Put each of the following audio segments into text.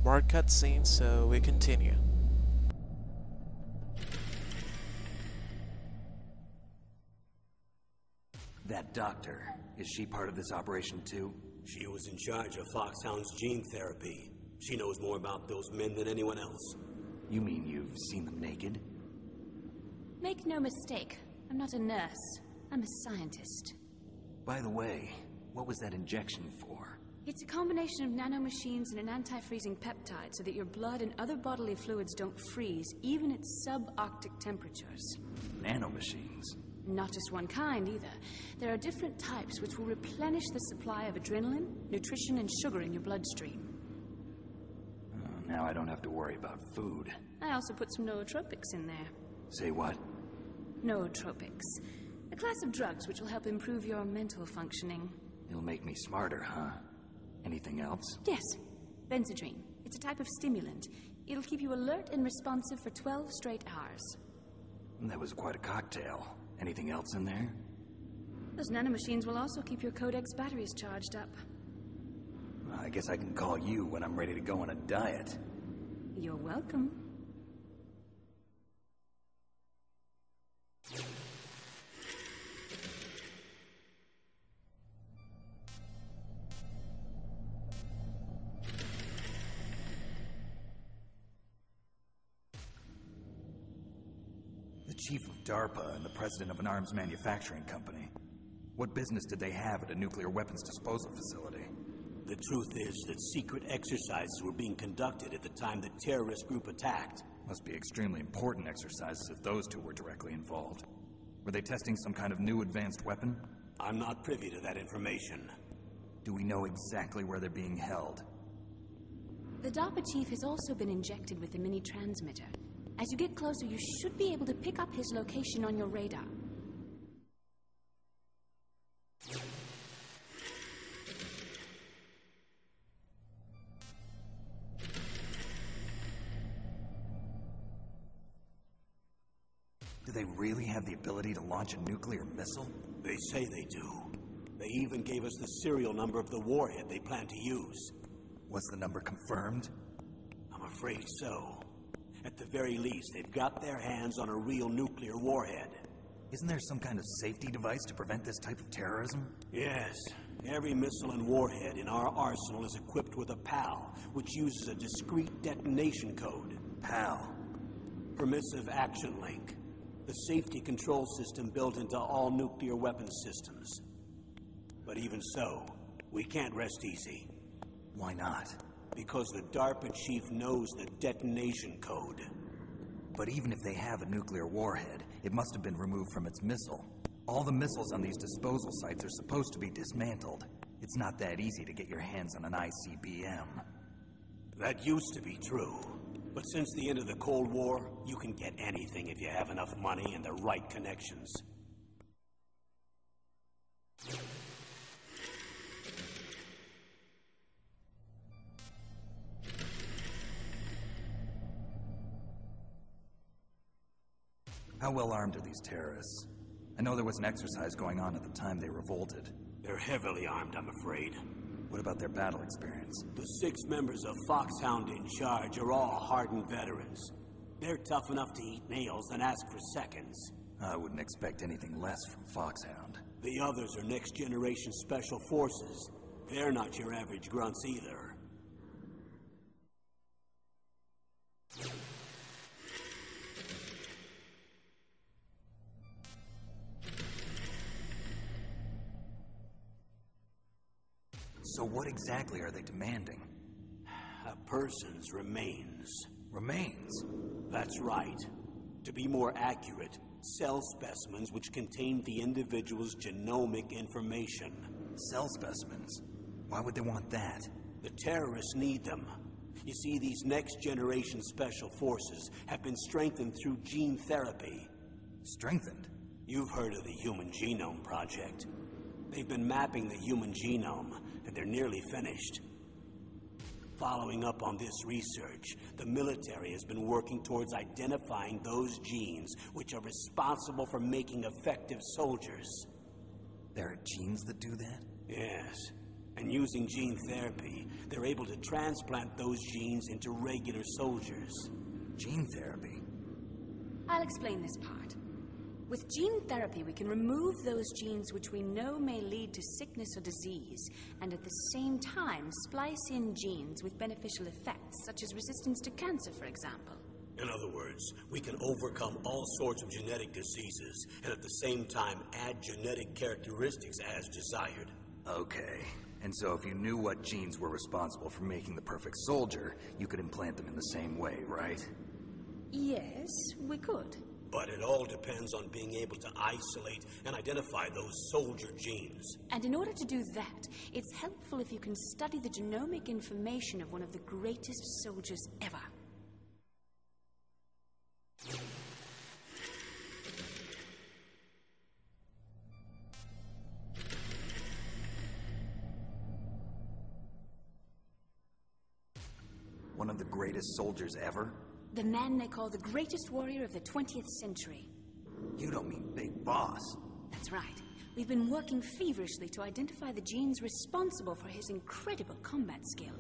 more cutscenes, so we continue. That doctor, is she part of this operation too? She was in charge of Foxhound's gene therapy. She knows more about those men than anyone else. You mean you've seen them naked? Make no mistake, I'm not a nurse. I'm a scientist. By the way, what was that injection for? It's a combination of nanomachines and an anti-freezing peptide so that your blood and other bodily fluids don't freeze, even at subarctic temperatures. Nanomachines? Not just one kind, either. There are different types which will replenish the supply of adrenaline, nutrition, and sugar in your bloodstream. Now I don't have to worry about food. I also put some nootropics in there. Say what? Nootropics. A class of drugs which will help improve your mental functioning. It'll make me smarter, huh? Anything else? Yes. Benzedrine. It's a type of stimulant. It'll keep you alert and responsive for 12 straight hours. That was quite a cocktail. Anything else in there? Those nanomachines will also keep your Codex batteries charged up. I guess I can call you when I'm ready to go on a diet. You're welcome. The chief of DARPA and the president of an arms manufacturing company. What business did they have at a nuclear weapons disposal facility? The truth is that secret exercises were being conducted at the time the terrorist group attacked. Must be extremely important exercises if those two were directly involved. Were they testing some kind of new advanced weapon? I'm not privy to that information. Do we know exactly where they're being held? The DARPA chief has also been injected with a mini transmitter. As you get closer, you should be able to pick up his location on your radar. Do they really have the ability to launch a nuclear missile? They say they do. They even gave us the serial number of the warhead they plan to use. Was the number confirmed? I'm afraid so. At the very least, they've got their hands on a real nuclear warhead. Isn't there some kind of safety device to prevent this type of terrorism? Yes. Every missile and warhead in our arsenal is equipped with a PAL, which uses a discrete detonation code. PAL? Permissive Action Link. The safety control system built into all nuclear weapons systems. But even so, we can't rest easy. Why not? Because the DARPA chief knows the detonation code. But even if they have a nuclear warhead, it must have been removed from its missile. All the missiles on these disposal sites are supposed to be dismantled. It's not that easy to get your hands on an ICBM. That used to be true. But since the end of the Cold War, you can get anything if you have enough money and the right connections. How well armed are these terrorists? I know there was an exercise going on at the time they revolted. They're heavily armed, I'm afraid. What about their battle experience? The 6 members of Foxhound in charge are all hardened veterans. They're tough enough to eat nails and ask for seconds. I wouldn't expect anything less from Foxhound. The others are next-generation special forces. They're not your average grunts either. So what exactly are they demanding? A person's remains. Remains? That's right. To be more accurate, cell specimens which contain the individual's genomic information. Cell specimens? Why would they want that? The terrorists need them. You see, these next-generation special forces have been strengthened through gene therapy. Strengthened? You've heard of the Human Genome Project. They've been mapping the human genome, and they're nearly finished. Following up on this research, the military has been working towards identifying those genes which are responsible for making effective soldiers. There are genes that do that? Yes. And using gene therapy, they're able to transplant those genes into regular soldiers. Gene therapy? I'll explain this part. With gene therapy, we can remove those genes which we know may lead to sickness or disease, and at the same time splice in genes with beneficial effects, such as resistance to cancer, for example. In other words, we can overcome all sorts of genetic diseases, and at the same time add genetic characteristics as desired. Okay. And so if you knew what genes were responsible for making the perfect soldier, you could implant them in the same way, right? Yes, we could. But it all depends on being able to isolate and identify those soldier genes. And in order to do that, it's helpful if you can study the genomic information of one of the greatest soldiers ever. One of the greatest soldiers ever? The man they call the greatest warrior of the 20th century. You don't mean Big Boss. That's right. We've been working feverishly to identify the genes responsible for his incredible combat skill.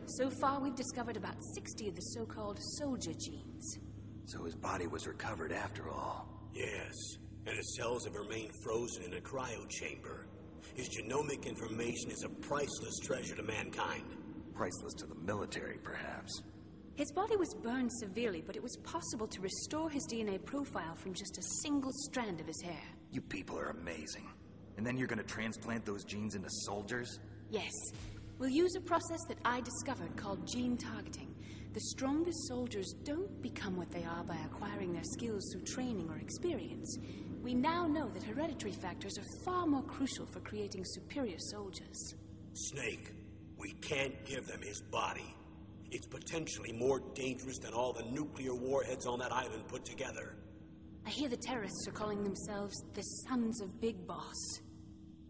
So far, we've discovered about 60 of the so-called soldier genes. So his body was recovered after all. Yes, and his cells have remained frozen in a cryo chamber. His genomic information is a priceless treasure to mankind. Priceless to the military, perhaps. His body was burned severely, but it was possible to restore his DNA profile from just a single strand of his hair. You people are amazing. And then you're gonna transplant those genes into soldiers? Yes. We'll use a process that I discovered called gene targeting. The strongest soldiers don't become what they are by acquiring their skills through training or experience. We now know that hereditary factors are far more crucial for creating superior soldiers. Snake, we can't give them his body. It's potentially more dangerous than all the nuclear warheads on that island put together. I hear the terrorists are calling themselves the Sons of Big Boss.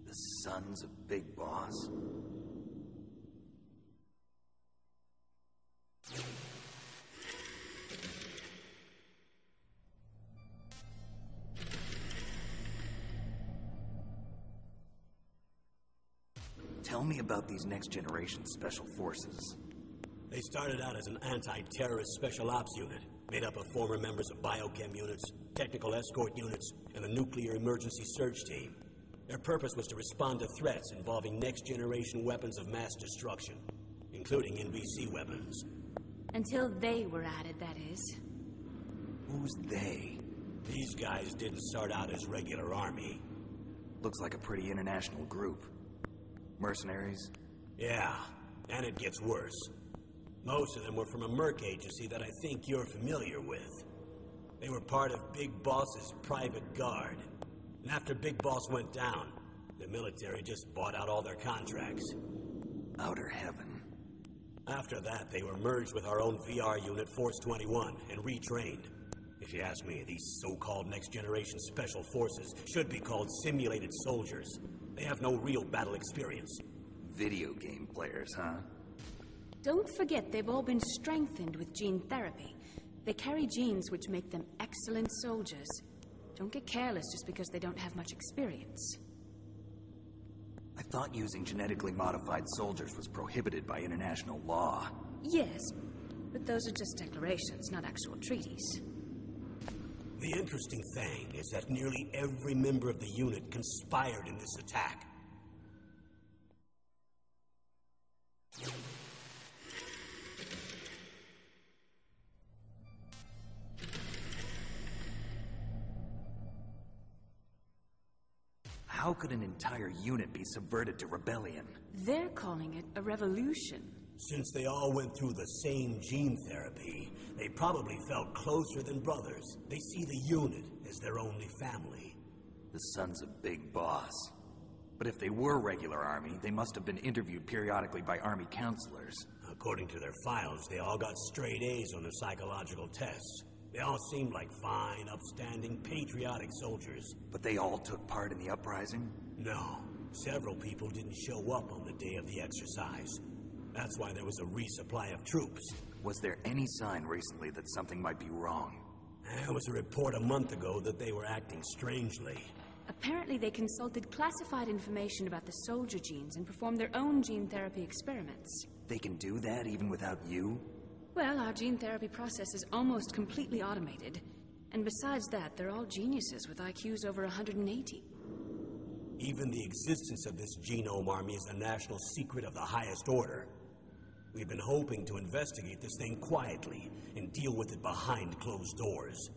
The Sons of Big Boss? Tell me about these next-generation special forces. They started out as an anti-terrorist special ops unit, made up of former members of biochem units, technical escort units, and the nuclear emergency search team. Their purpose was to respond to threats involving next-generation weapons of mass destruction, including NBC weapons. Until they were added, that is. Who's they? These guys didn't start out as regular army. Looks like a pretty international group. Mercenaries? Yeah, and it gets worse. Most of them were from a merc agency that I think you're familiar with. They were part of Big Boss's private guard. And after Big Boss went down, the military just bought out all their contracts. Outer heaven. After that, they were merged with our own VR unit, Force 21, and retrained. If you ask me, these so-called next-generation special forces should be called simulated soldiers. They have no real battle experience. Video game players, huh? Don't forget they've all been strengthened with gene therapy. They carry genes which make them excellent soldiers. Don't get careless just because they don't have much experience. I thought using genetically modified soldiers was prohibited by international law. Yes, but those are just declarations, not actual treaties. The interesting thing is that nearly every member of the unit conspired in this attack. How could an entire unit be subverted to rebellion? They're calling it a revolution. Since they all went through the same gene therapy, they probably felt closer than brothers. They see the unit as their only family. The Sons of Big Boss. But if they were regular army, they must have been interviewed periodically by army counselors. According to their files, they all got straight A's on their psychological tests. They all seemed like fine, upstanding, patriotic soldiers. But they all took part in the uprising? No. Several people didn't show up on the day of the exercise. That's why there was a resupply of troops. Was there any sign recently that something might be wrong? There was a report a month ago that they were acting strangely. Apparently they consulted classified information about the soldier genes and performed their own gene therapy experiments. They can do that even without you? Well, our gene therapy process is almost completely automated. And besides that, they're all geniuses with IQs over 180. Even the existence of this genome army is a national secret of the highest order. We've been hoping to investigate this thing quietly and deal with it behind closed doors.